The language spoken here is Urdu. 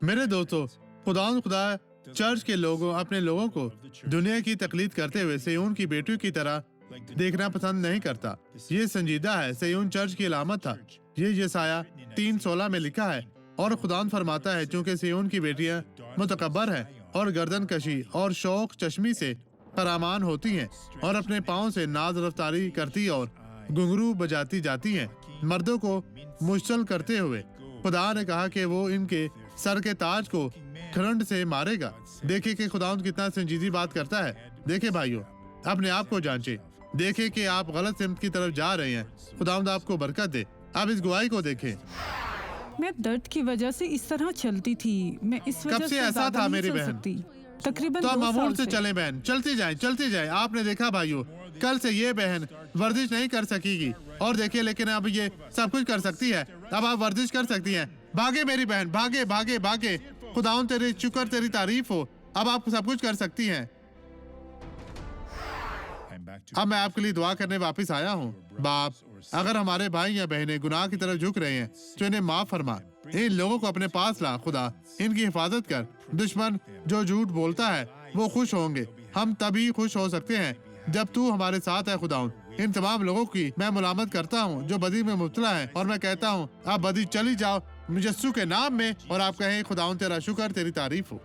میرے دوستو، خدا چرچ کے لوگوں اپنے لوگوں کو دنیا کی تقلید کرتے ہوئے سیون کی بیٹیوں کی طرح دیکھنا پسند نہیں کرتا۔ یہ سنجیدہ ہے، سیون چرچ کی علامت تھا۔ یہ یسایہ 3:16 میں لکھا ہے، اور خدا فرماتا ہے چونکہ سیون کی بیٹیاں متکبر ہیں اور گردن کشی اور شوق چشمی سے خرامان ہوتی ہیں اور اپنے پاؤں سے ناز رفتاری کرتی اور گھنگرو بجاتی جاتی ہیں، مردوں کو مشتل کرتے ہوئے۔ خدا نے کہا کہ وہ ان کے سر کے تاج کو کھرنڈ سے مارے گا۔ دیکھیں کہ خداوند کتنا سنجیدی بات کرتا ہے۔ دیکھیں بھائیو، اپنے آپ کو جانچیں، دیکھیں کہ آپ غلط سمت کی طرف جا رہے ہیں۔ خداوند آپ کو برکت دے۔ آپ اس گواہی کو دیکھیں۔ میں درد کی وجہ سے اس طرح چلتی تھی، میں اس وجہ کب سے سے ایسا زیادہ تھا نہیں میری چل بہن؟ سکتی۔ تقریباً تو 2 معمول سال سے چلیں بہن، چلتی جائیں۔ آپ نے دیکھا بھائیو، کل سے یہ بہن ورزش نہیں کر سکے گی، اور دیکھیے لیکن اب یہ سب کچھ کر سکتی ہے۔ اب آپ ورزش کر سکتی ہیں۔ بھاگے میری بہن، بھاگے۔ خداوند تیری شکر، تیری تعریف ہو۔ اب آپ سب کچھ کر سکتی ہیں۔ اب میں آپ کے لیے دعا کرنے واپس آیا ہوں۔ باپ، اگر ہمارے بھائی یا بہنیں گناہ کی طرف جھک رہے ہیں تو انہیں معاف فرما۔ ان لوگوں کو اپنے پاس لا خدا، ان کی حفاظت کر۔ دشمن جو جھوٹ بولتا ہے وہ خوش ہوں گے۔ ہم تبھی خوش ہو سکتے ہیں جب تو ہمارے ساتھ ہے خداوند۔ ان تمام لوگوں کی میں ملامت کرتا ہوں جو بدی میں مبتلا ہیں، اور میں کہتا ہوں آپ بدی چلی جاؤ یسوع کے نام میں، اور آپ کہیں خداوند تیرا شکر، تیری تعریف ہو۔